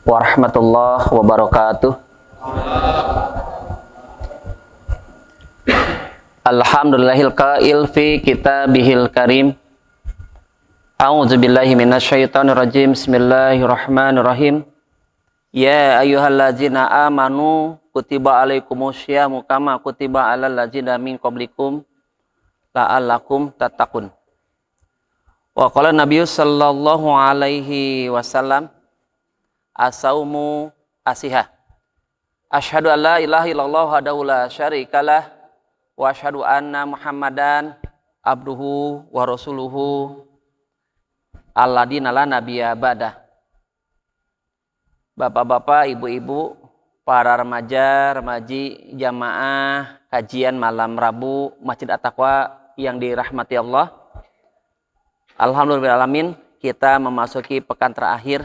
warahmatullahi wabarakatuh. Alhamdulillahil qail fi kitabihil karim. A'udzubillahi minasyaitonir rajim. Bismillahirrahmanirrahim. Ya ayyuhallazina amanu kutiba alaikumusyamu kama kutiba alal ladzina min qablikum la'allakum tattaqun. Wa qala Nabi sallallahu alaihi wasallam as-saumu asihah. Asyhadu an la ilaha illallah wahdahu la syarikalah wa asyhadu anna Muhammadan abduhu wa rasuluhu alladina la nabiyya ba'dah. Bapak-bapak, ibu-ibu, para remaja, remaji, jamaah kajian malam Rabu Masjid At-Taqwa yang dirahmati Allah. Alhamdulillahirrahmanirrahim, kita memasuki pekan terakhir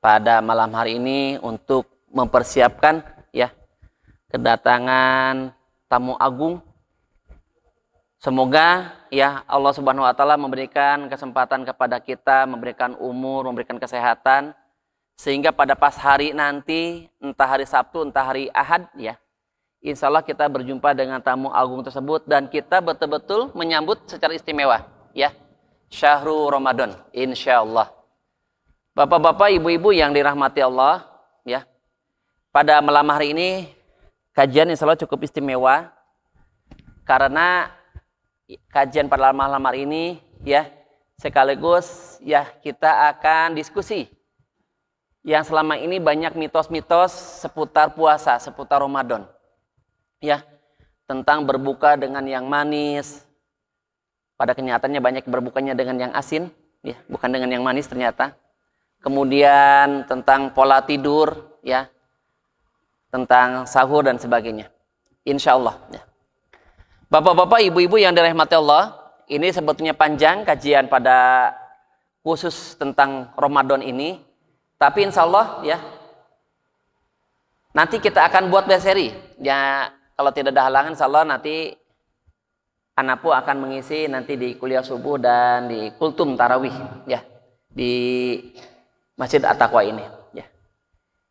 pada malam hari ini untuk mempersiapkan kedatangan tamu agung. Semoga Allah Subhanahu wa taala memberikan kesempatan kepada kita, memberikan umur, memberikan kesehatan, sehingga pada pas hari nanti, entah hari Sabtu, entah hari Ahad, insya Allah kita berjumpa dengan tamu agung tersebut dan kita betul-betul menyambut secara istimewa, Syahrul Ramadan, insya Allah. Bapak-bapak, ibu-ibu yang dirahmati Allah, pada malam hari ini kajian insya Allah cukup istimewa karena kajian pada malam hari ini sekaligus kita akan diskusi yang selama ini banyak mitos-mitos seputar puasa, seputar Ramadan. Tentang berbuka dengan yang manis. Pada kenyataannya banyak berbukanya dengan yang asin, bukan dengan yang manis ternyata. Kemudian tentang pola tidur, tentang sahur dan sebagainya. Insya Allah. Bapak-bapak, ibu-ibu yang dirahmati Allah, ini sebetulnya panjang kajian pada khusus tentang Ramadan ini. Tapi insya Allah nanti kita akan buat seri. Kalau tidak ada halangan, insya Allah nanti Anapu akan mengisi nanti di kuliah subuh dan di kultum tarawih di Masjid At-Taqwa ini.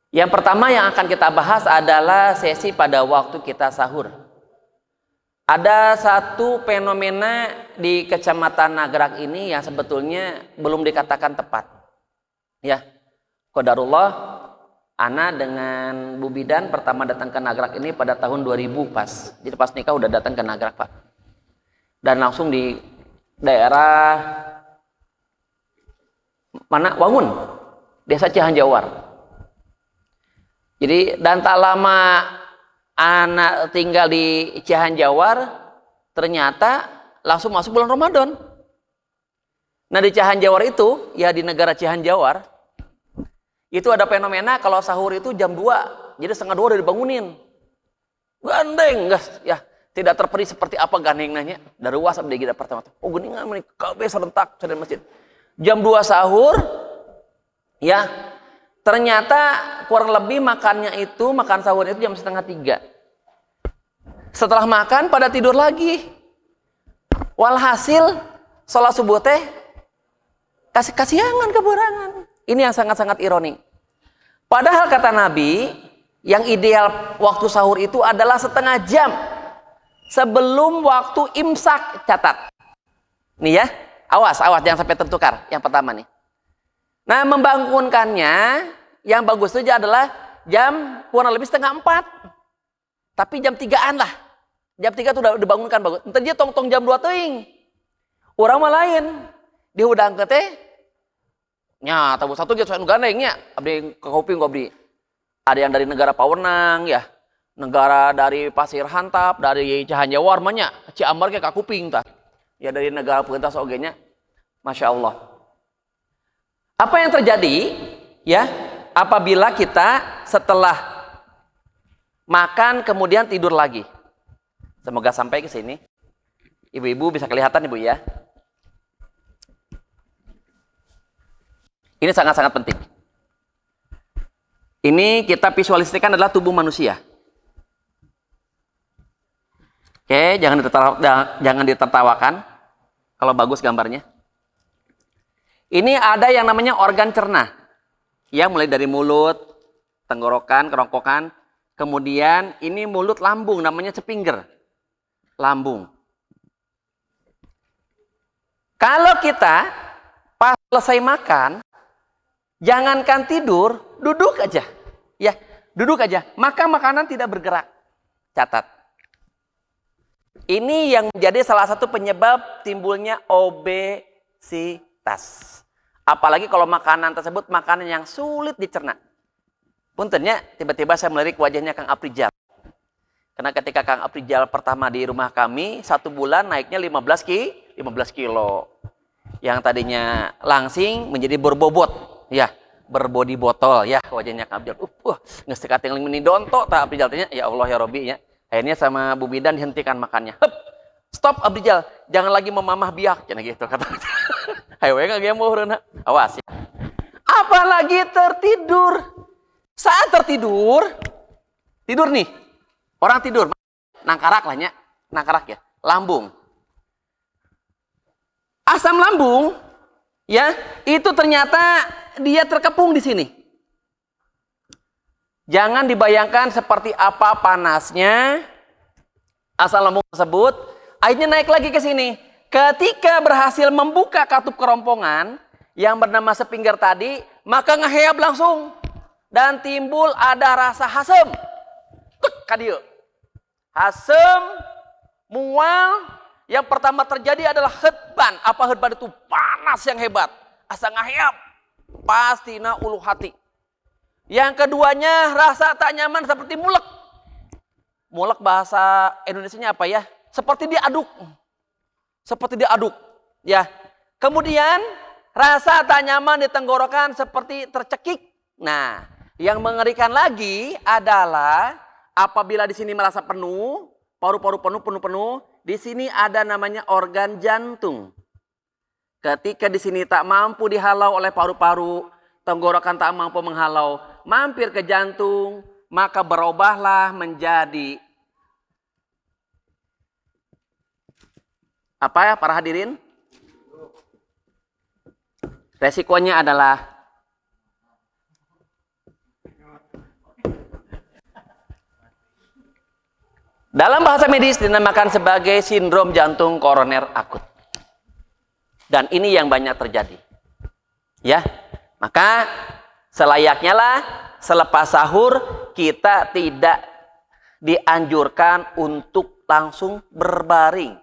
Yang pertama yang akan kita bahas adalah sesi pada waktu kita sahur. Ada satu fenomena di Kecamatan Nagrak ini yang sebetulnya belum dikatakan tepat. Qadarullah, Ana dengan Bu Bidan pertama datang ke Nagrak ini pada tahun 2000 pas. Jadi pas nikah udah datang ke Nagrak, Pak. Dan langsung di daerah mana? Wangun, Desa Cihanjawar. Jadi dan tak lama anak tinggal di Cihanjawar, ternyata langsung masuk bulan Ramadan. Nah di Cihanjawar itu, di negara Cihanjawar, itu ada fenomena kalau sahur itu jam 2, jadi setengah 2 udah dibangunin. Gandeng, gas, tidak terperi seperti apa gandeng nanya. Dari WhatsApp dia kita pertama. Oh gini nggak menik, KB serentak dari masjid. Jam 2 sahur, ternyata kurang lebih makan sahurnya itu jam setengah 3. Setelah makan pada tidur lagi. Walhasil sholat subuh teh kasihangan keberangan. Ini yang sangat-sangat ironi. Padahal kata Nabi, yang ideal waktu sahur itu adalah setengah jam sebelum waktu imsak. Catat. Nih awas jangan sampai tertukar. Yang pertama nih. Nah membangunkannya yang bagus saja adalah jam kurang lebih setengah 4. Tapi jam 3-an lah. Jam 3 itu udah dibangunkan bagus. Entar dia tong jam 2 teuing. Orang mah lain. Dihudang ke teh. Nya, tabu satu gitu soal gandengnya. Abdi ke kuping abdi. Ada yang dari negara Pawenang negara dari Pasir Hantap, dari Cihanjawar manya, Ciambar ke kuping tah. Dari negara Pentas ogenya. Masya Allah. Apa yang terjadi apabila kita setelah makan kemudian tidur lagi? Semoga sampai ke sini. Ibu-ibu bisa kelihatan Ibu ya. Ini sangat-sangat penting. Ini kita visualisasikan adalah tubuh manusia. Oke, jangan ditertawakan. Kalau bagus gambarnya. Ini ada yang namanya organ cerna. Ya, mulai dari mulut, tenggorokan, kerongkongan, kemudian ini mulut lambung, namanya cepingger. Lambung. Kalau kita pas selesai makan, jangankan tidur, duduk aja. Ya, duduk aja. Maka makanan tidak bergerak. Catat. Ini yang menjadi salah satu penyebab timbulnya obesitas. Apalagi kalau makanan tersebut makanan yang sulit dicerna. Puntennya, tiba-tiba saya melirik wajahnya Kang Aprijal. Karena ketika Kang Aprijal pertama di rumah kami, 1 bulan naiknya 15 kilo. Yang tadinya langsing menjadi berbobot. Ya, berbodi botol. Ya, wajahnya Kang Aprijal. Ngestik kating meni donto. Tak Aprijal tanya, ya Allah ya Robi ya. Akhirnya sama Bu Bidan dihentikan makannya. Stop Aprijal, jangan lagi memamah biak. Jangan gitu kata. Hayo enggak ge meureun. Awas ya. Apalagi tertidur. Saat tertidur, tidur nih. Orang tidur, nangkarak lah nya. Nangkarak ya, lambung. Asam lambung ya, itu ternyata dia terkepung di sini. Jangan dibayangkan seperti apa panasnya asam lambung tersebut, akhirnya naik lagi ke sini. Ketika berhasil membuka katup kerompongan yang bernama sepingger tadi, maka ngeheab langsung dan timbul ada rasa hasem. Tek kadieu. Hasem, mual. Yang pertama terjadi adalah hedban. Apa hedban itu? Panas yang hebat. Asa ngaheab. Pastina ulu hati. Yang keduanya rasa tak nyaman seperti mulek. Mulek bahasa Indonesianya apa ya? Seperti diaduk. Seperti diaduk. Ya. Kemudian rasa tak nyaman di tenggorokan seperti tercekik. Nah, yang mengerikan lagi adalah apabila di sini merasa penuh, paru-paru penuh, di sini ada namanya organ jantung. Ketika di sini tak mampu dihalau oleh paru-paru, tenggorokan tak mampu menghalau, mampir ke jantung, maka berubahlah menjadi apa ya para hadirin? Resikonya adalah dalam bahasa medis dinamakan sebagai sindrom jantung koroner akut. Dan ini yang banyak terjadi. Ya, maka selayaknya lah selepas sahur kita tidak dianjurkan untuk langsung berbaring.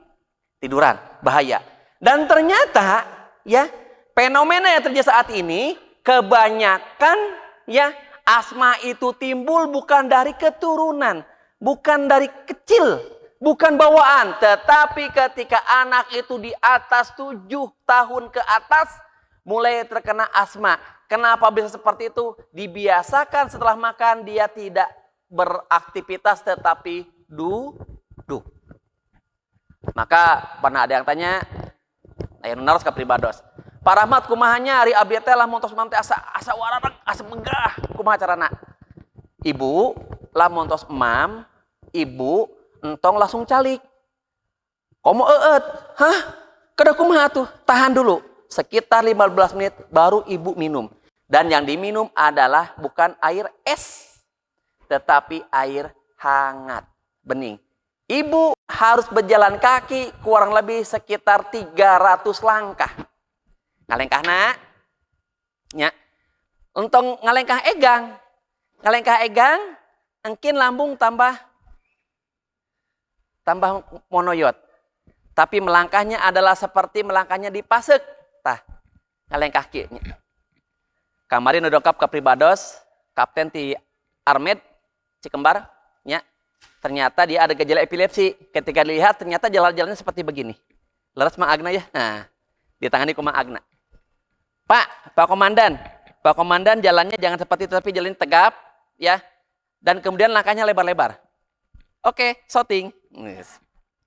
Tiduran, bahaya. Dan ternyata ya, fenomena yang terjadi saat ini kebanyakan ya asma itu timbul bukan dari keturunan, bukan dari kecil, bukan bawaan, tetapi ketika anak itu di atas 7 tahun ke atas mulai terkena asma. Kenapa bisa seperti itu? Dibiasakan setelah makan dia tidak beraktivitas tetapi duduk. Maka pernah ada yang tanya, ayo naros ka pribados. Pak Rahmat kumahanya ari abdi teh lah montos mam teh asa waradag, asa megah, kumaha carana? Ibu, lah montos emam, ibu entong langsung calik. Komo eut, hah? Kada kumaha tuh? Tahan dulu. Sekitar 15 menit baru ibu minum. Dan yang diminum adalah bukan air es, tetapi air hangat, bening. Ibu harus berjalan kaki kurang lebih sekitar 300 langkah. Ngalengkahna, nya, entong ngalengkah egang, engkin lambung tambah monoyot. Tapi melangkahnya adalah seperti melangkahnya di pasek. Tah, ngalengkah kieu nya. Kamarin dongkap ke pribados, kapten ti Armed Cikembar, nya. Ternyata dia ada gejala epilepsi. Ketika dilihat ternyata jalan-jalannya seperti begini. Leres Mang Agna ya. Nah, ditangani ku Mang Agna. Pak Komandan jalannya jangan seperti itu tapi jalannya tegap ya. Dan kemudian langkahnya lebar-lebar. Oke, shooting.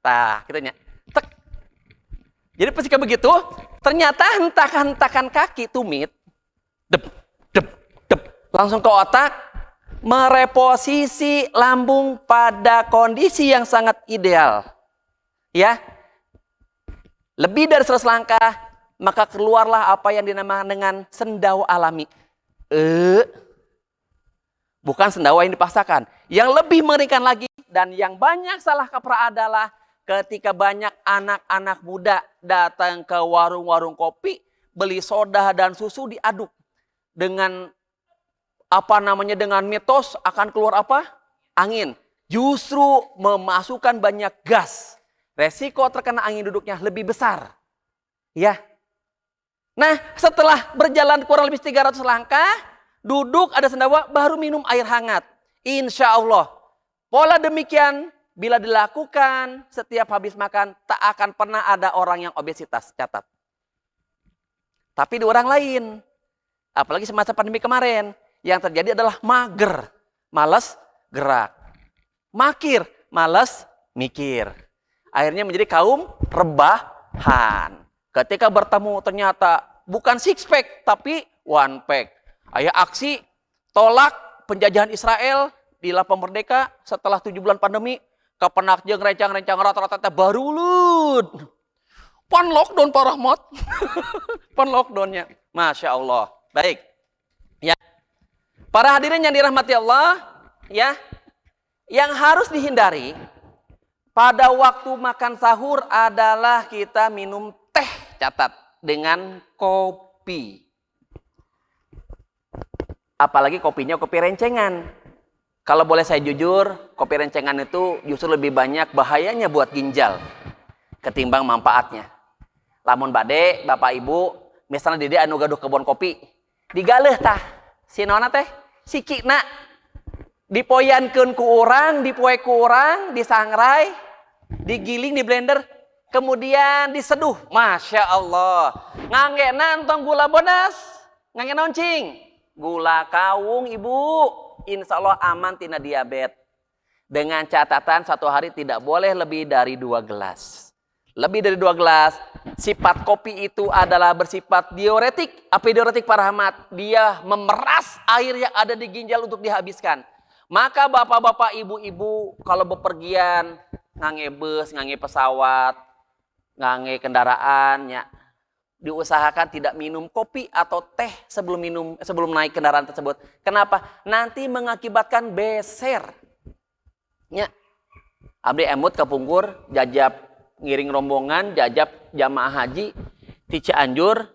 Tah, kitanya. Tek. Jadi ketika begitu, ternyata hentakan-hentakan kaki tumit dep langsung ke otak, mereposisi lambung pada kondisi yang sangat ideal. Ya. Lebih dari 100 langkah, maka keluarlah apa yang dinamakan dengan sendawa alami. Bukan sendawa yang dipaksakan. Yang lebih mengerikan lagi dan yang banyak salah kaprah adalah ketika banyak anak-anak muda datang ke warung-warung kopi, beli soda dan susu diaduk dengan dengan mitos akan keluar apa? Angin. Justru memasukkan banyak gas. Resiko terkena angin duduknya lebih besar. Ya. Nah, setelah berjalan kurang lebih 300 langkah, duduk ada sendawa, baru minum air hangat. Insya Allah. Pola demikian bila dilakukan setiap habis makan, tak akan pernah ada orang yang obesitas. Catat. Tapi di orang lain, apalagi semasa pandemi kemarin, yang terjadi adalah mager, malas gerak. Makir, malas mikir. Akhirnya menjadi kaum rebahan. Ketika bertemu ternyata bukan six pack, tapi one pack. Ayah aksi tolak penjajahan Israel di Lapang Merdeka setelah 7 bulan pandemi. Kepenak jeung rencang-rencang rata-rata baru ulut. Pan lockdown Pak Rahmat. Pan lockdownnya. Masya Allah. Baik. Ya. Para hadirin yang dirahmati Allah, ya, yang harus dihindari pada waktu makan sahur adalah kita minum teh, catat, dengan kopi. Apalagi kopinya kopi rencengan. Kalau boleh saya jujur, kopi rencengan itu justru lebih banyak bahayanya buat ginjal ketimbang manfaatnya. Lamun bade, Bapak Ibu, misalnya di dia anu gaduh kebun kopi, digaleh tah, si nona teh, sikina dipoyankeun ku urang, dipoe ku urang, disangrai, digiling di blender, kemudian diseduh. Masya Allah. Ngangge nantong gula bodas, ngangge noncing, gula kawung Ibu, insya Allah aman tina diabetes. Dengan catatan satu hari tidak boleh lebih dari 2 gelas. Lebih dari 2 gelas. Sifat kopi itu adalah bersifat diuretik. Apa diuretik Pak Rahmat? Dia memeras air yang ada di ginjal untuk dihabiskan. Maka bapak-bapak, ibu-ibu kalau bepergian, ngangge bus, ngangge pesawat, ngangge kendaraan, ya, diusahakan tidak minum kopi atau teh sebelum naik kendaraan tersebut. Kenapa? Nanti mengakibatkan beser. Ya. Abdi emut kapungkur jajab ngiring rombongan, jajab jamaah haji di Cianjur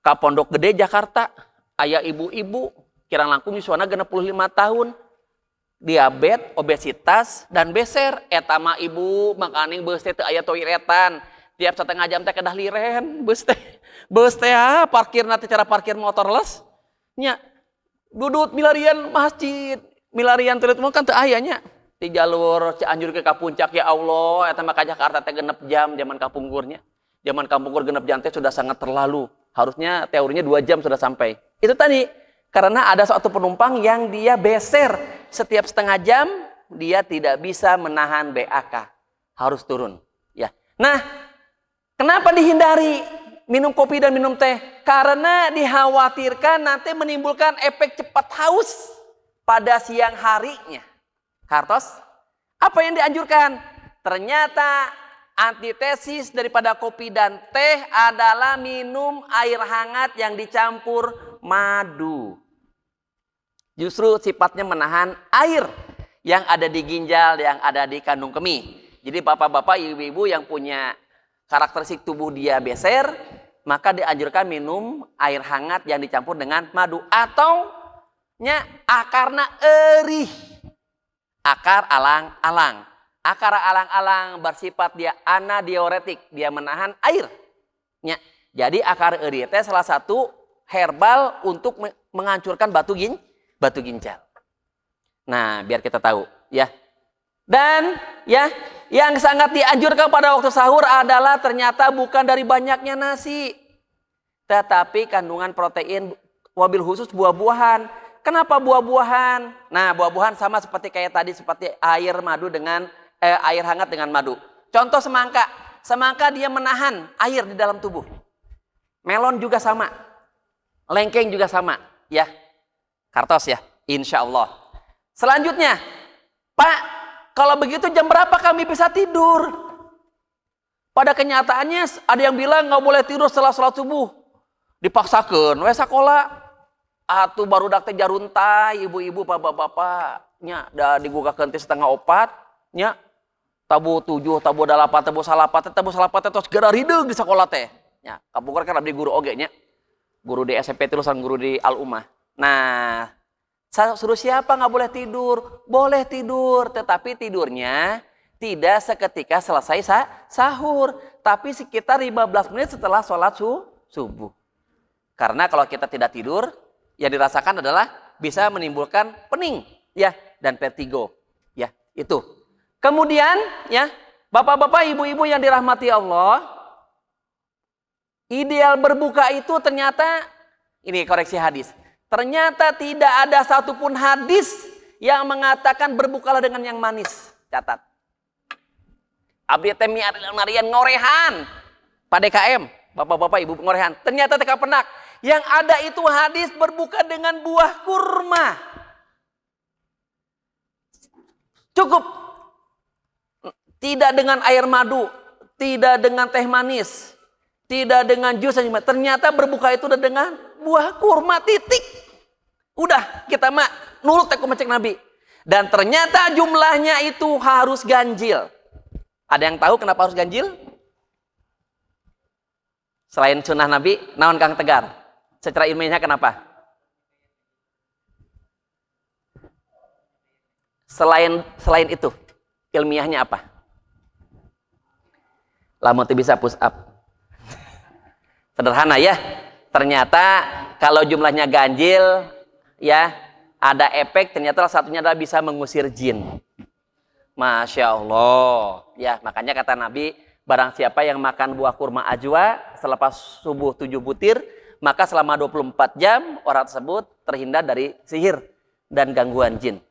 ka Pondok Gede Jakarta. Aya ibu-ibu kirang langkung yuswana 65 tahun. Diabetes, obesitas dan beser. Eta mah ibu makaning beus teh teu aya toiletan. Tiap setengah jam teh kedah liren beus teh. Beus teh parkirna teh cara parkir motor les. Nya dudut milarian masjid, milarian toilet mah kan teu aya nya. Di jalur Cianjur ke Puncak, ya Allah, eta mah ka Jakarta teh 6 jam zaman kapungkurnya. Zaman kapungkur 6 jam teh sudah sangat terlalu. Harusnya teorinya 2 jam sudah sampai. Itu tadi karena ada suatu penumpang yang dia beser setiap setengah jam, dia tidak bisa menahan BAK. Harus turun, ya. Nah, kenapa dihindari minum kopi dan minum teh? Karena dikhawatirkan nanti menimbulkan efek cepat haus pada siang harinya. Kartos, apa yang dianjurkan? Ternyata antitesis daripada kopi dan teh adalah minum air hangat yang dicampur madu. Justru sifatnya menahan air yang ada di ginjal, yang ada di kandung kemih. Jadi bapak-bapak, ibu-ibu yang punya karakteristik tubuh dia beser, maka dianjurkan minum air hangat yang dicampur dengan madu. Atau akarna erih. Akar alang-alang. Akar alang-alang bersifat dia anadiuretik, dia menahan air. Jadi akar eri teh salah satu herbal untuk menghancurkan batu ginjal. Nah, biar kita tahu, ya. Dan ya, yang sangat dianjurkan pada waktu sahur adalah ternyata bukan dari banyaknya nasi, tetapi kandungan protein, wabil khusus buah-buahan. Kenapa buah-buahan? Nah, buah-buahan sama seperti kayak tadi, seperti air madu dengan air hangat dengan madu. Contoh semangka. Semangka dia menahan air di dalam tubuh. Melon juga sama. Lengkeng juga sama, ya. Kartos ya, insya Allah. Selanjutnya, Pak, kalau begitu jam berapa kami bisa tidur? Pada kenyataannya ada yang bilang nggak boleh tidur setelah sholat subuh. Dipaksakan, we sakola. atuh barudak teh jaruntai ibu-ibu bapak-bapaknya da digugakeun teh setengah opat nya tabu 7 tabu 8 tabu salapat tos gara rideung di sekolah teh nya kapungkur kan abdi guru oge nya guru di SMP terusan guru di Al Ummah. Nah suruh siapa nggak boleh tidur? Boleh tidur, tetapi tidurnya tidak seketika selesai sahur, tapi sekitar 15 menit setelah sholat subuh. Karena kalau kita tidak tidur, yang dirasakan adalah bisa menimbulkan pening, ya, dan vertigo, ya, itu. Kemudian, ya, bapak-bapak, ibu-ibu yang dirahmati Allah, ideal berbuka itu ternyata, ini koreksi hadis. Ternyata tidak ada satupun hadis yang mengatakan berbukalah dengan yang manis. Catat. Abdi temi Marian ngorehan. Pak DKM, bapak-bapak ibu ngorehan. Ternyata teka penak. Yang ada itu hadis berbuka dengan buah kurma. Cukup. Tidak dengan air madu. Tidak dengan teh manis. Tidak dengan jus. Ternyata berbuka itu dengan buah kurma titik. Udah kita mah nurut teku macek Nabi. Dan ternyata jumlahnya itu harus ganjil. Ada yang tahu kenapa harus ganjil? Selain sunnah Nabi, naon Kang Tegar? Secara ilmiahnya kenapa? Selain itu, ilmiahnya apa? Lamun teu bisa push up. Sederhana ya. Ternyata kalau jumlahnya ganjil, ya ada efek, ternyata salah satunya adalah bisa mengusir jin. Masya Allah, ya makanya kata Nabi, barang siapa yang makan buah kurma ajwa selepas subuh 7 butir, maka selama 24 jam orang tersebut terhindar dari sihir dan gangguan jin.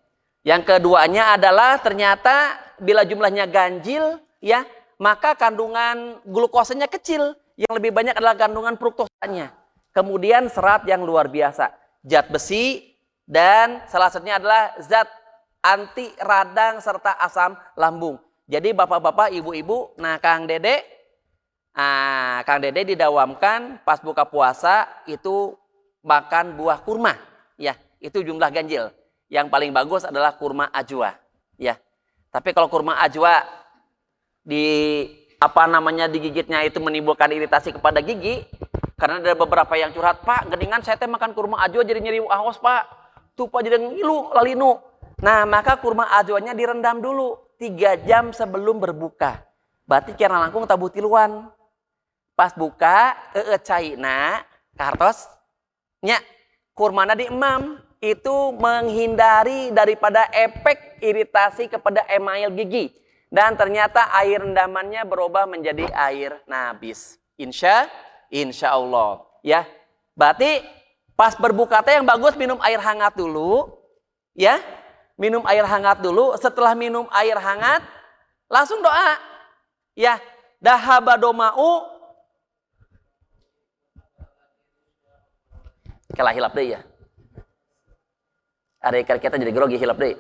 Yang keduanya adalah ternyata bila jumlahnya ganjil, ya maka kandungan glukosanya kecil, yang lebih banyak adalah kandungan fruktosanya. Kemudian serat yang luar biasa. Zat besi, dan salah satunya adalah zat anti radang serta asam lambung. Jadi bapak-bapak, ibu-ibu, nah Kang Dede didawamkan pas buka puasa itu makan buah kurma. Ya, itu jumlah ganjil. Yang paling bagus adalah kurma ajwa. Ya. Tapi kalau kurma ajwa digigitnya itu menimbulkan iritasi kepada gigi. Karena ada beberapa yang curhat, Pak, geningan saya teh makan kurma ajwa jadi nyeri ahos, Pak. Tuh Pak jadi ngilu, lalinu. Nah, maka kurma ajwanya direndam dulu 3 jam sebelum berbuka. Berarti kira langkung tabuh tiluan. Pas buka, caina, kartos, nya, kurmana diemam. Itu menghindari daripada efek iritasi kepada email gigi. Dan ternyata air rendamannya berubah menjadi air nabis. Insya Allah, ya. Berarti pas berbuka teh yang bagus minum air hangat dulu, ya. Minum air hangat dulu. Setelah minum air hangat, langsung doa, ya. Dahabadomau. Kalah hilap deh ya. Ada ikan kita jadi grogi hilap deh.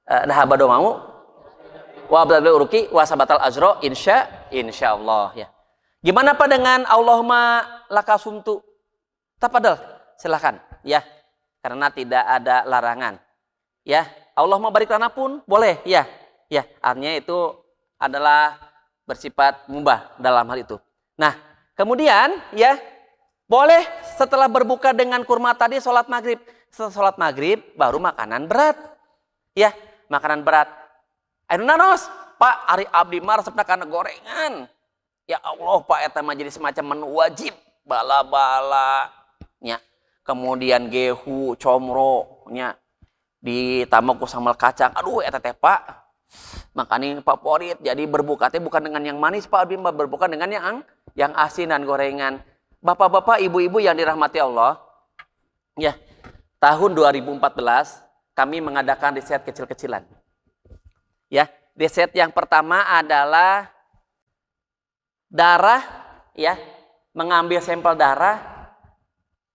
Dahabadomau. Wa abdul uruki wa sabatal azro insya Allah, ya. Gimana Pak dengan Allahumma lakasumtu? Tafadhol, silakan, ya. Karena tidak ada larangan. Ya, Allahumma barik lana pun boleh, ya. Ya, artinya itu adalah bersifat mubah dalam hal itu. Nah, kemudian ya, boleh setelah berbuka dengan kurma tadi sholat maghrib. Setelah sholat maghrib baru makanan berat. Ya, makanan berat. Anu nanos, Pak, ari abdi mah resepna kana gorengan. Ya Allah Pak, eta mah jadi semacam menu wajib, bala-bala nya. Kemudian gehu, comro nya ditambah ku sambal kacang. Aduh eta teh Pak, makanya favorit. Jadi berbuka teh bukan dengan yang manis Pak, berbuka dengan yang asin dan gorengan. Bapak-bapak, ibu-ibu yang dirahmati Allah, ya. Tahun 2014 kami mengadakan riset kecil-kecilan. Ya, riset yang pertama adalah darah, ya, mengambil sampel darah.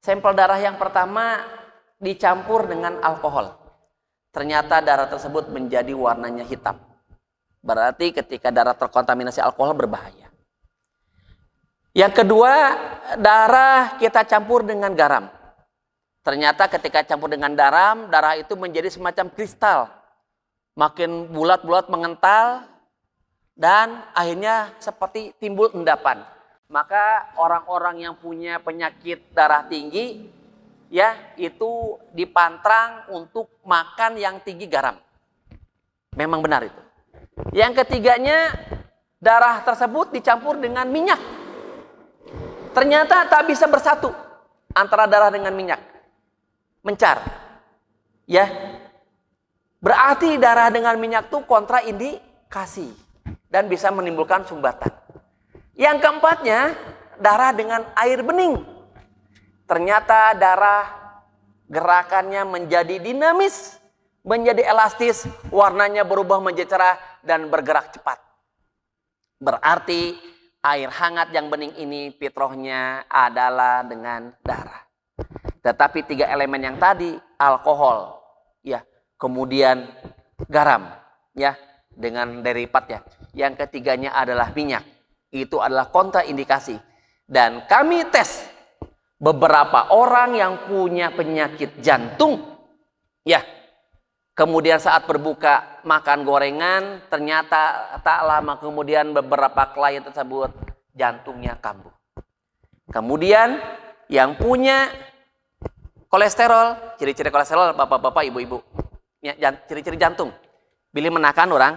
Sampel darah yang pertama dicampur dengan alkohol. Ternyata darah tersebut menjadi warnanya hitam. Berarti ketika darah terkontaminasi alkohol berbahaya. Yang kedua, darah kita campur dengan garam. Ternyata ketika campur dengan darah itu menjadi semacam kristal. Makin bulat-bulat mengental dan akhirnya seperti timbul endapan. Maka orang-orang yang punya penyakit darah tinggi ya itu dipantrang untuk makan yang tinggi garam. Memang benar itu. Yang ketiganya, darah tersebut dicampur dengan minyak. Ternyata tak bisa bersatu antara darah dengan minyak. Mencar. Ya. Berarti darah dengan minyak itu kontraindikasi dan bisa menimbulkan sumbatan. Yang keempatnya, darah dengan air bening. Ternyata darah gerakannya menjadi dinamis, menjadi elastis, warnanya berubah menjadi cerah dan bergerak cepat. Berarti air hangat yang bening ini fitrahnya adalah dengan darah. Tetapi 3 elemen yang tadi, alkohol, ya, kemudian garam, ya, dengan derivat ya. Yang ketiganya adalah minyak. Itu adalah kontraindikasi. Dan kami tes beberapa orang yang punya penyakit jantung, ya. Kemudian saat berbuka makan gorengan, ternyata tak lama kemudian beberapa klien tersebut jantungnya kambuh. Kemudian yang punya kolesterol, ciri-ciri kolesterol bapak-bapak, ibu-ibu, ya, ciri-ciri jantung. Bila menakan orang,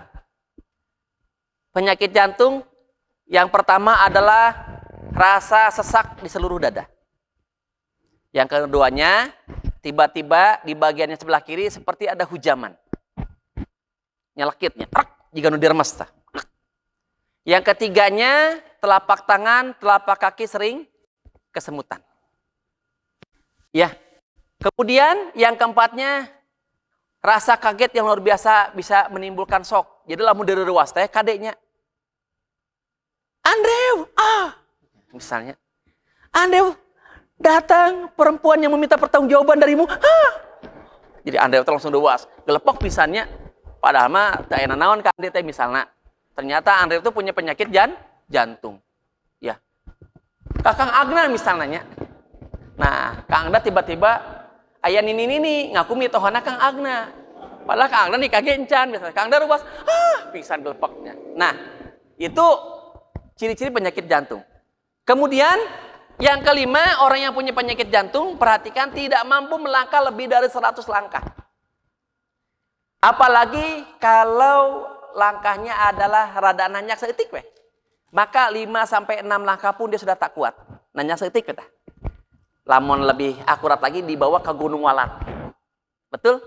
penyakit jantung yang pertama adalah rasa sesak di seluruh dada. Yang keduanya, tiba-tiba di bagiannya sebelah kiri seperti ada hujaman. Nyelekitnya, jika nu diremes. Yang ketiganya, telapak tangan, telapak kaki sering kesemutan. Ya. Kemudian yang keempatnya, rasa kaget yang luar biasa bisa menimbulkan shock. Jadi lamun dari ruas teh kadeknya, Andrew, misalnya, Andrew, datang perempuan yang meminta pertanggungjawaban darimu. Jadi Andrew langsung dewas, gelepok pisannya. Padahal mah tak enak naon kan teh misalnya. Ternyata Andrew itu punya penyakit jantung. Ya. Kakang Agna misalnya. Nah, Kang Agna tiba-tiba aya nini ngaku mitohana Kang Agna. Padahal Kang Agna dikaget encan misalnya. Kang Agna ruas, pisan gelepoknya. Nah, itu ciri-ciri penyakit jantung. Kemudian yang kelima, orang yang punya penyakit jantung, perhatikan tidak mampu melangkah lebih dari 100 langkah. Apalagi kalau langkahnya adalah rada nanyak seetik weh. Maka 5-6 langkah pun dia sudah tak kuat. Nanyak seetik kita. Lamun lebih akurat lagi dibawa ke Gunung Walat. Betul?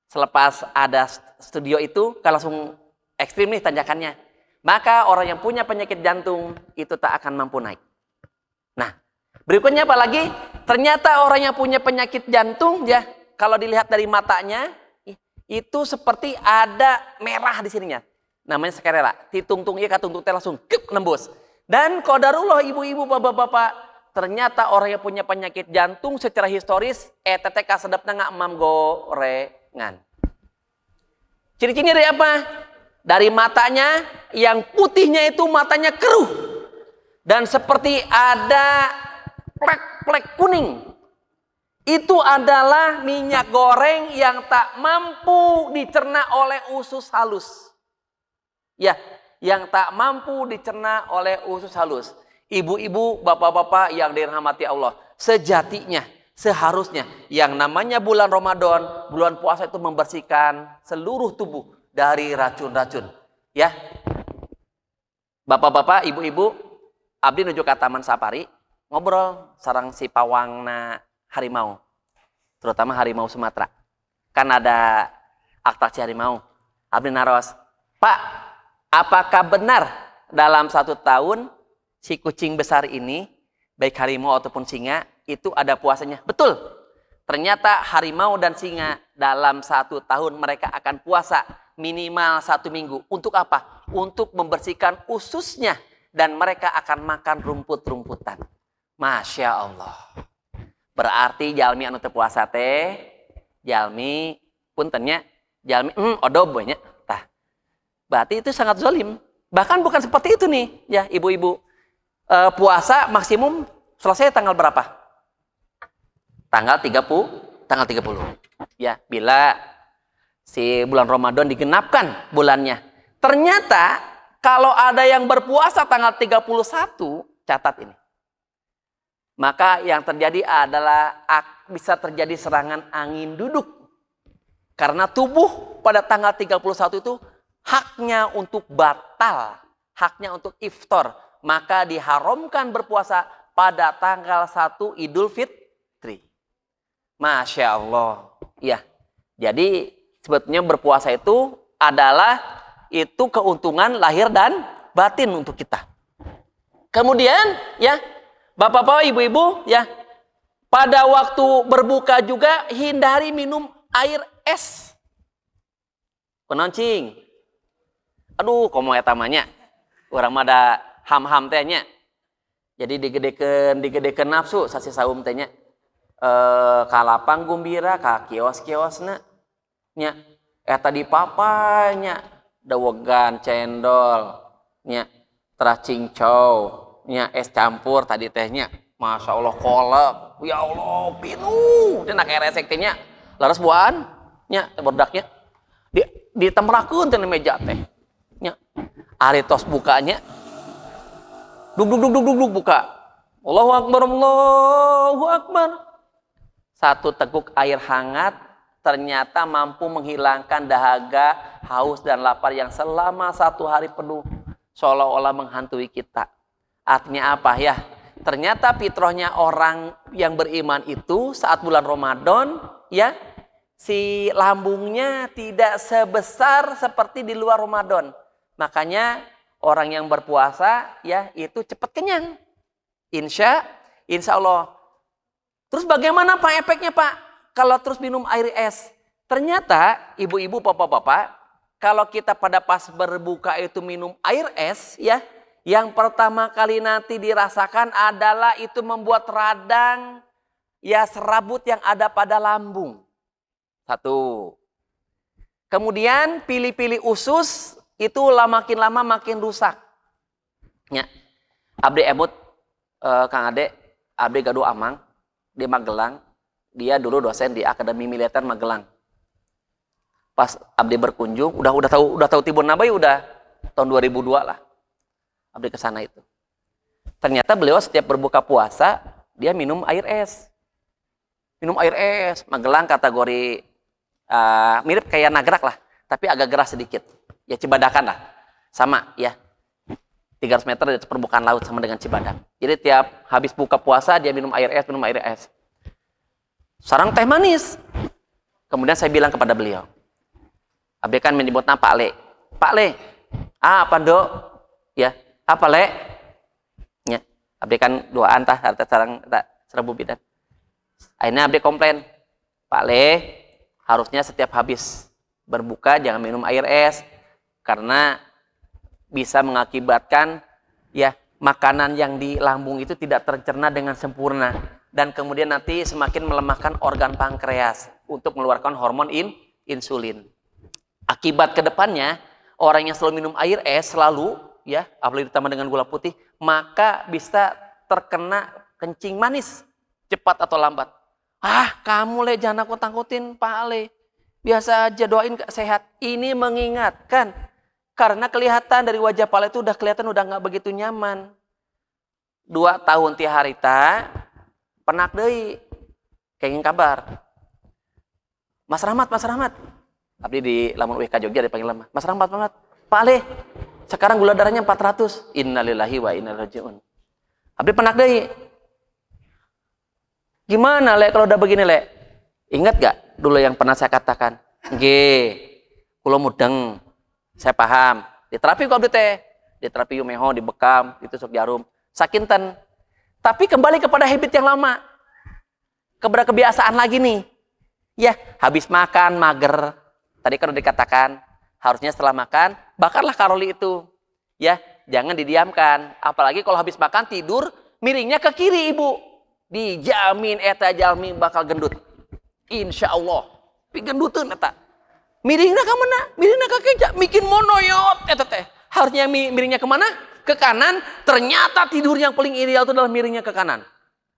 Selepas ada studio itu, kalau langsung ekstrim nih tanjakannya. Maka orang yang punya penyakit jantung itu tak akan mampu naik. Nah, berikutnya apa lagi? Ternyata orang yang punya penyakit jantung ya, kalau dilihat dari matanya itu seperti ada merah di sininya. Namanya skerela. Titungtung ieu katungtung teh langsung nembus. Dan qadarullah ibu-ibu, bapak-bapak, ternyata orang yang punya penyakit jantung secara historis eta teh kasedepna ngam gorengan. Ciri-cirinya dari apa? Dari matanya yang putihnya itu matanya keruh. Dan seperti ada plek-plek kuning. Itu adalah minyak goreng yang tak mampu dicerna oleh usus halus. Ya, yang tak mampu dicerna oleh usus halus. Ibu-ibu, bapak-bapak yang dirahmati Allah. Sejatinya, seharusnya yang namanya bulan Ramadan, bulan puasa itu membersihkan seluruh tubuh dari racun-racun. Ya. Bapak-bapak, ibu-ibu, abdi nuju ka Taman Safari, ngobrol sareng si pawangna harimau. Terutama harimau Sumatera. Kan ada atraksi harimau. Abdi naros, "Pak, apakah benar dalam 1 tahun si kucing besar ini, baik harimau ataupun singa, itu ada puasanya?" Betul. Ternyata harimau dan singa dalam 1 tahun mereka akan puasa minimal 1 minggu. Untuk apa? Untuk membersihkan ususnya. Dan mereka akan makan rumput-rumputan. Masya Allah. Berarti jalmi anu teu puasa teh, jalmi puntennya, jalmi odob nya. Tah. Berarti itu sangat zalim. Bahkan bukan seperti itu nih, ya ibu-ibu. Puasa maksimum selesai tanggal berapa? tanggal 30. Ya, bila si bulan Ramadan digenapkan bulannya. Ternyata kalau ada yang berpuasa tanggal 31, catat ini. Maka yang terjadi adalah bisa terjadi serangan angin duduk. Karena tubuh pada tanggal 31 itu haknya untuk batal, haknya untuk iftar. Maka diharamkan berpuasa pada tanggal 1 Idul Fitri. Masya Allah. Ya, jadi sebetulnya berpuasa itu adalah itu keuntungan lahir dan batin untuk kita. Kemudian ya, Bapak-bapak, ibu-ibu ya, pada waktu berbuka juga hindari minum air es. Penancing. Aduh, komo eta mah nya. Urang mah da ham-ham teh nya. Jadi digedekeun nafsu sasi saum teh nya. Ka lapang gumbira ka kios-kiosna nya. Eta di papanya dawegan cendol nya, terah cincau nya, es campur tadi tehnya. Masya Allah kolak. Ya Allah pinuh. Dia nak resek tehnya. Laras buaan nya berdaknya. Ditemrakeun teh meja teh. Nya. Ari tos bukanya. Duk buka. Allahu Akbar, Allahu Akbar. Satu teguk air hangat ternyata mampu menghilangkan dahaga, haus dan lapar yang selama 1 hari penuh seolah-olah menghantui kita. Artinya apa ya? Ternyata fitrahnya orang yang beriman itu saat bulan Ramadan ya, si lambungnya tidak sebesar seperti di luar Ramadan. Makanya orang yang berpuasa ya itu cepat kenyang. Insya Allah. Terus bagaimana Pak efeknya Pak? Kalau terus minum air es. Ternyata ibu-ibu, bapak-bapak, kalau kita pada pas berbuka itu minum air es ya, yang pertama kali nanti dirasakan adalah itu membuat radang ya serabut yang ada pada lambung. Satu. Kemudian pilih-pilih usus itu makin lama makin rusak. Ya. Abdi emut Kang Ade, Abdi Gaduh Amang di Magelang. Dia dulu dosen di Akademi Militer Magelang. Pas Abdi berkunjung, udah tahu Tibun Nabai udah tahun 2002 lah. Abdi ke sana itu. Ternyata beliau setiap berbuka puasa, dia minum air es. Minum air es. Magelang kategori mirip kayak Nagrak lah, tapi agak geras sedikit. Ya Cibadakan lah. Sama ya. 300 meter dari permukaan laut sama dengan Cibadak. Jadi tiap habis buka puasa, dia minum air es. Sarang teh manis. Kemudian saya bilang kepada beliau, Abdi kan menyebutnya Pak Le. Pak Le, apa dok? Ya, apa Le? Ya, Abdi kan duaan tah, sarang serbu bidan. Akhirnya Abdi komplain, Pak Le, harusnya setiap habis berbuka jangan minum air es, karena bisa mengakibatkan ya makanan yang di lambung itu tidak tercerna dengan sempurna. Dan kemudian nanti semakin melemahkan organ pankreas untuk mengeluarkan hormon insulin. Akibat kedepannya, orang yang selalu minum air es selalu, ya, apalagi ditambah dengan gula putih, maka bisa terkena kencing manis, cepat atau lambat. Kamu Le, jangan aku tangkutin Pak Le. Biasa aja doain sehat. Ini mengingatkan, karena kelihatan dari wajah Pak Le itu udah kelihatan udah nggak begitu nyaman. 2 tahun ti harita, penak deui kenging kabar. Mas Rahmat. Abdi di lamun UIK Jogja dipanggil lama. Mas Rahmat. Pak Le, sekarang gula darahnya 400. Innalillahi wa inna ilaihi rajiun. Abdi penak deui. Gimana Le kalau udah begini Le? Ingat gak dulu yang pernah saya katakan? Nggih, kula mudeng. Saya paham. Di terapi ku abdi teh. Di terapi Yumeho, di Bekam, ditusuk jarum. Sakinten. Tapi kembali kepada habit yang lama. Kepada kebiasaan lagi nih. Ya, habis makan, mager. Tadi kan udah dikatakan, harusnya setelah makan, bakarlah karoli itu. Ya, jangan didiamkan. Apalagi kalau habis makan, tidur, miringnya ke kiri ibu. Dijamin eta jalmi bakal gendut. Insya Allah. Tapi gendutun eta. Miringnya ke mana? Miringnya ke keja. Bikin monoyot eta teh. Harusnya miringnya kemana? Ke kanan. Ternyata tidur yang paling ideal itu adalah miringnya ke kanan.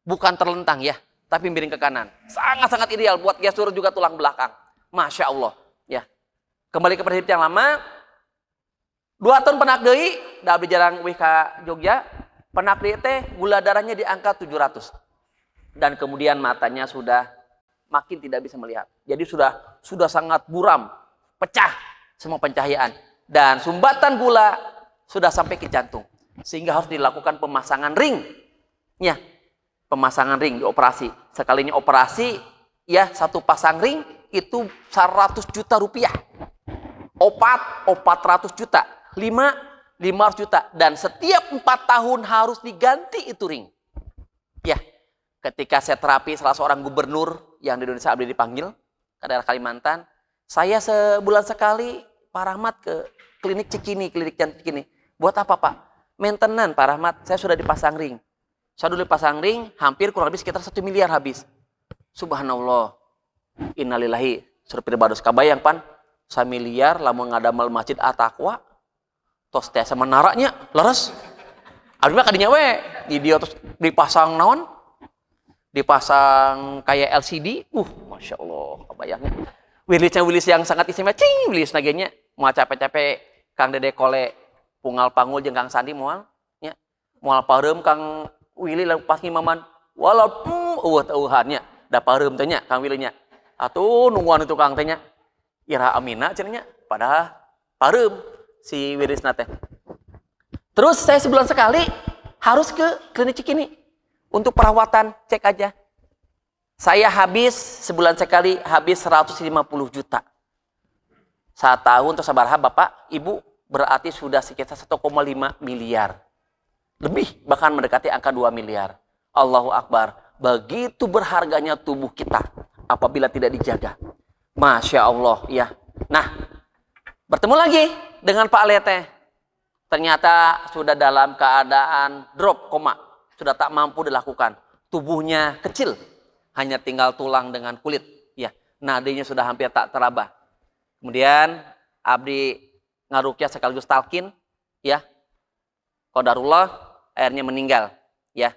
Bukan terlentang ya. tapi miring ke kanan. Sangat-sangat ideal buat gestur juga tulang belakang. Masya Allah. Ya. Kembali ke prinsip yang lama. 2 tahun penak deui, da abdi jarang wih ka Jogja. Penak deui teh gula darahnya di angka 700. Dan kemudian matanya sudah makin tidak bisa melihat. Jadi sudah sangat buram, pecah semua pencahayaan. Dan sumbatan gula sudah sampai ke jantung. Sehingga harus dilakukan pemasangan ring. Ya, pemasangan ring dioperasi. Sekalinya operasi, ya 1 pasang ring itu 100 juta rupiah. 400 juta. 500 juta. Dan setiap 4 tahun harus diganti itu ring. Ya, ketika saya terapi salah seorang gubernur yang di Indonesia abdi dipanggil ke daerah Kalimantan, saya sebulan sekali Pak Rahmat ke klinik Cikini, klinik jantung Cikini. Buat apa Pak? Maintenance Pak Rahmat, saya sudah dipasang ring. Saya dulu dipasang ring, hampir kurang lebih sekitar 1 miliar habis. Subhanallah. Innalillahi. Suruh pirbados kabayang pan. 1 miliar lamun ngadamel masjid At-Taqwa. Tos teh sama naranya, leres. Abdi mah kadinya we, di dia terus dipasang naon? Dipasang kayak LCD. Masya Allah, kebayangnya. Wilis yang sangat istimewa, wilis nagenya. Mau capek-capek Kang Dede Kole, Pungal Pangul jeung Kang Sandi moal nya. Moal pareum Kang Willy pas ngimaman, walau eueuh-eueuhannya, da pareum teh nya Kang Willy nya. Atuh nungguan itu Kang teh nya. Ira Amina cenah nya, padahal pareum si Wirisna teh. Terus saya sebulan sekali harus ke klinik Cikini untuk perawatan, cek aja. Saya habis sebulan sekali habis 150 juta. 1 tahun terus sabaraha Bapak, Ibu berarti sudah sekitar 1,5 miliar. Lebih bahkan mendekati angka 2 miliar. Allahu Akbar. Begitu berharganya tubuh kita apabila tidak dijaga. Masya Allah ya. Nah, bertemu lagi dengan Pak Lete. Ternyata sudah dalam keadaan drop, koma. Sudah tak mampu dilakukan. Tubuhnya kecil. Hanya tinggal tulang dengan kulit. Ya, nadinya sudah hampir tak teraba. Kemudian abdi ngarukyah sekaligus talkin, ya. Qadarullah akhirnya meninggal, ya.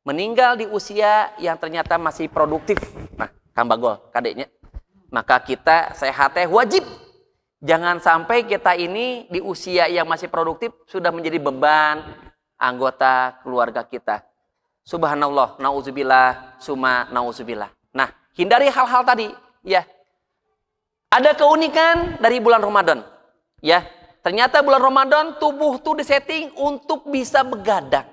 Meninggal di usia yang ternyata masih produktif. Nah, Kang Bagol, kadeknya. Maka kita sehat wajib. Jangan sampai kita ini di usia yang masih produktif sudah menjadi beban anggota keluarga kita. Subhanallah, nauzubillah, summa nauzubillah. Nah, hindari hal-hal tadi, ya. Ada keunikan dari bulan Ramadan, ya. Ternyata bulan Ramadan tubuh tuh disetting untuk bisa begadang.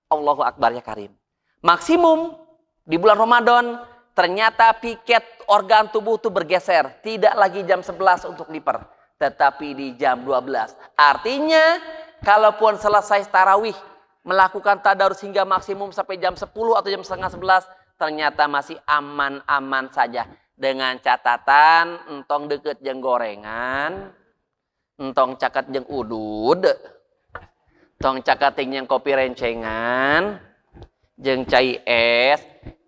Allahu Akbar ya Karim. Maksimum di bulan Ramadan ternyata piket organ tubuh tuh bergeser, tidak lagi jam 11 untuk liper, tetapi di jam 12. Artinya, kalaupun selesai tarawih melakukan tadarus hingga maksimum sampai jam 10 atau jam setengah 11, ternyata masih aman-aman saja. Dengan catatan, entong deket jeung gorengan, entong cakat jeung udud, entong cakat jeung kopi rencengan, jeung cai es,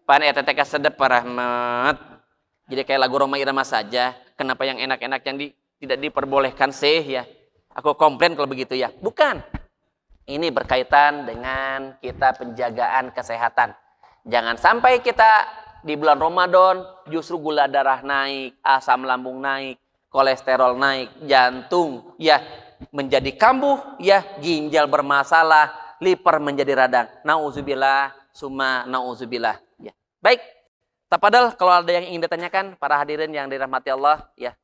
pan eta teh sedep Pak Rahmat. Jadi kayak lagu Roma Irama saja. Kenapa yang enak-enak yang tidak diperbolehkan sih ya? Aku komplain kalau begitu ya. Bukan. Ini berkaitan dengan kita penjagaan kesehatan. Jangan sampai kita di bulan Ramadan justru gula darah naik, asam lambung naik, kolesterol naik, jantung ya menjadi kambuh, ya ginjal bermasalah, liver menjadi radang. Nauzubillah, summa nauzubillah. Ya. Baik. Tapadal kalau ada yang ingin ditanyakan para hadirin yang dirahmati Allah, ya.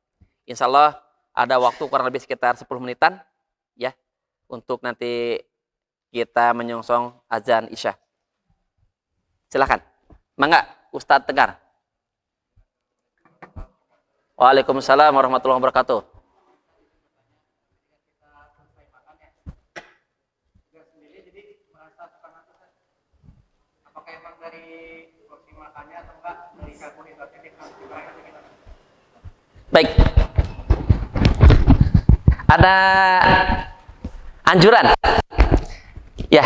Insya Allah ada waktu kurang lebih sekitar 10 menitan ya untuk nanti kita menyongsong azan Isya. Silakan. Mangga Ustadz Tegar. Waalaikumsalam warahmatullahi wabarakatuh. Apakah emang dari porsi makannya atau enggak dari karbohidratnya dikurangkan? Baik. Ada anjuran. Ya.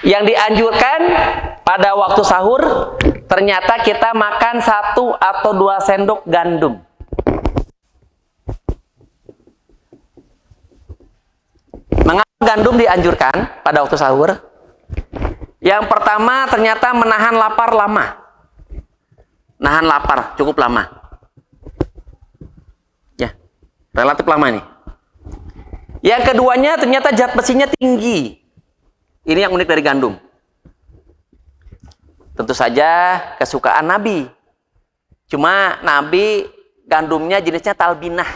Yang dianjurkan pada waktu sahur ternyata kita makan 1 atau 2 sendok gandum. Mengapa gandum dianjurkan pada waktu sahur? Yang pertama, ternyata menahan lapar lama. Nahan lapar cukup lama. Ya, relatif lama nih. Yang keduanya, ternyata zat besinya tinggi. Ini yang unik dari gandum. Tentu saja kesukaan Nabi. Cuma Nabi gandumnya jenisnya talbinah.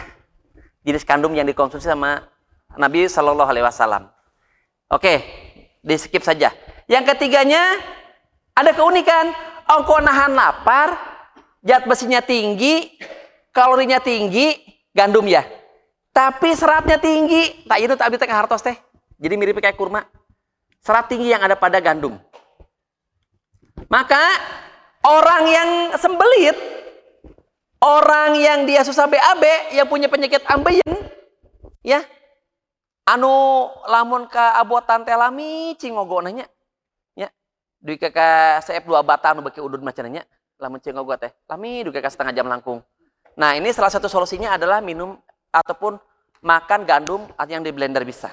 Jenis gandum yang dikonsumsi sama Nabi Shallallahu Alaihi Wasallam. Oke, di skip saja. Yang ketiganya ada keunikan. Engkau nahan lapar, zat besinya tinggi, kalorinya tinggi, gandum ya. Tapi seratnya tinggi. Tak itu tak bisa hartos teh. Jadi mirip kayak kurma. Serat tinggi yang ada pada gandum. Maka orang yang sembelit, orang yang dia susah BAB, yang punya penyakit ambeien, ya, anu lamun ka abotan teh lami cingogo nanya, ya, duit ka CF 2 bata anu beki udud macananya, lamun cingogo teh, lami duit ka setengah jam langkung. Nah ini salah satu solusinya adalah minum ataupun makan gandum yang di blender bisa.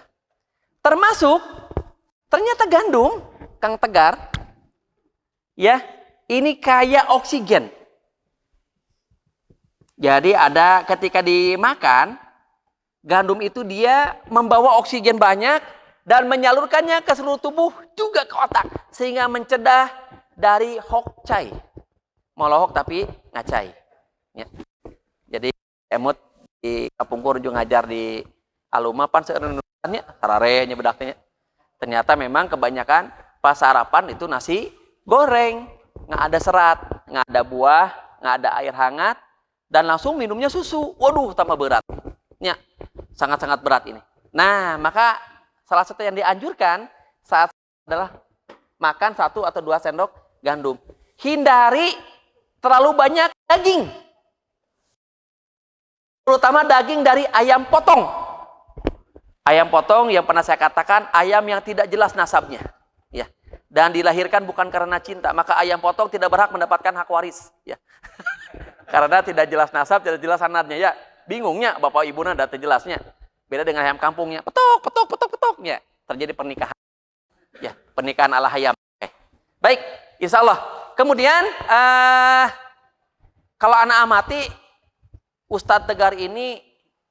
Termasuk ternyata gandum, Kang Tegar, ya, ini kaya oksigen. Jadi ada ketika dimakan, gandum itu dia membawa oksigen banyak dan menyalurkannya ke seluruh tubuh juga ke otak. Sehingga mencegah dari hokcai. Molohok tapi ngacai. Ya. Jadi emut di Kapungkur juga ngajar di Aluma pan seureunnya sarare nya bedaknya. Ternyata memang kebanyakan pas sarapan itu nasi goreng, nggak ada serat, nggak ada buah, nggak ada air hangat, dan langsung minumnya susu. Waduh, tambah berat. Ya, sangat-sangat berat ini. Nah, maka salah satu yang dianjurkan saat adalah makan 1 atau 2 sendok gandum. Hindari terlalu banyak daging. Terutama daging dari ayam potong. Ayam potong yang pernah saya katakan, ayam yang tidak jelas nasabnya. Ya. Dan dilahirkan bukan karena cinta, maka ayam potong tidak berhak mendapatkan hak waris. Ya. Karena tidak jelas nasab, tidak jelas sanadnya. Ya. Bingungnya bapak ibu ada jelasnya. Beda dengan ayam kampungnya. Petok. Ya. Terjadi pernikahan. Ya. Pernikahan ala ayam. Oke. Baik, insya Allah. Kemudian, kalau anak amati, Ustadz Tegar ini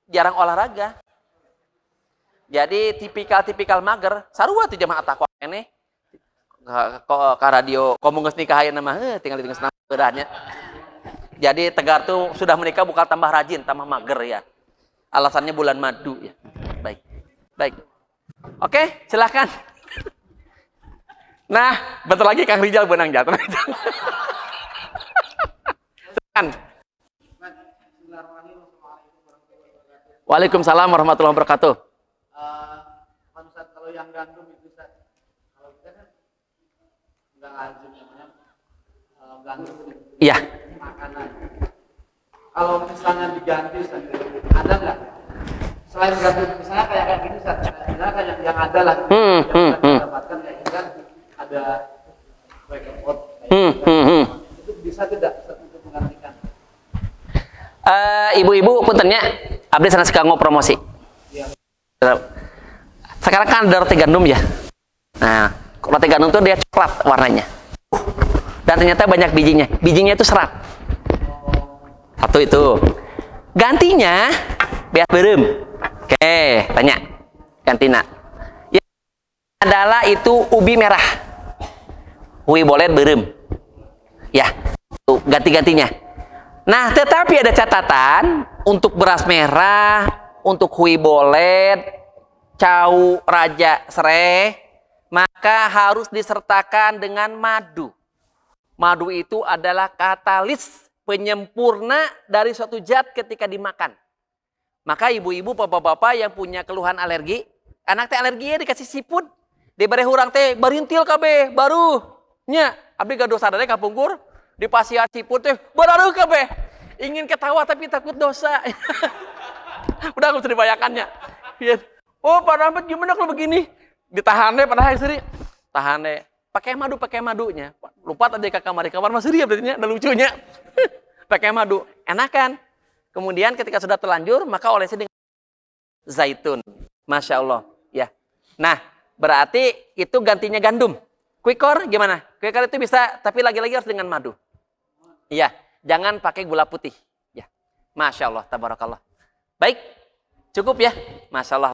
jarang olahraga. Jadi tipikal mager. Sarua tuh jamaah takwa ini. Ke radio ngomong geus nikah ayeuna mah tinggal di geus beudahnya. Jadi Tegar tuh sudah menikah bukan tambah rajin, tambah mager ya. Alasannya bulan madu ya. Baik. Oke, silakan. Nah, bentar lagi Kang Rijal benang jatuh. Silakan. Waalaikumsalam warahmatullahi wabarakatuh. Kalau yang gandum itu kalau kita kan nggak lazim namanya gandum Iya. makanan. Kalau misalnya diganti, ada nggak selain gandum misalnya kayak gini, misalnya kayak yang ada lah, yang kita dapatkan kayak kan ada kue kepot, itu bisa tidak untuk menggantikan? Ibu-ibu puntennya, abdi sana suka promosi. Ya. Sekarang kan ada roti gandum ya. Nah, roti gandum itu dia coklat warnanya. Dan ternyata banyak bijinya. Bijinya itu serat. Satu itu. Gantinya biar berem. Oke, tanya. Gantina. Ya, adalah itu ubi merah. Ubi bolet berem. Ya, itu ganti-gantinya. Nah, tetapi ada catatan untuk beras merah, untuk hui bolet, cau raja serai, maka harus disertakan dengan madu. Madu itu adalah katalis penyempurna dari suatu zat ketika dimakan. Maka ibu-ibu, bapak-bapak yang punya keluhan alergi, anak teh alergi dikasih siput, diberi hurang teh barintil kabeh baru nya abdi gaduh sadade kapungkur dipasihan siput teh baru kabeh ingin ketawa tapi takut dosa. Udah nggak bisa dibayangkannya. Oh Pak Rahmat gimana kalau begini? Ditahan deh pada hari seri. Tahan deh. Pakai madunya. lupa tadi ke kamar, di kamar masih dia berarti ada lucunya. Pakai madu, enak kan? Kemudian ketika sudah terlanjur, maka olesi dengan zaitun. Masya Allah. Ya. Nah, berarti itu gantinya gandum. Kwikor gimana? Kwikor itu bisa, tapi lagi-lagi harus dengan madu. Iya, jangan pakai gula putih. Ya. Masya Allah, tabarakallah. Baik, cukup ya. Masya Allah.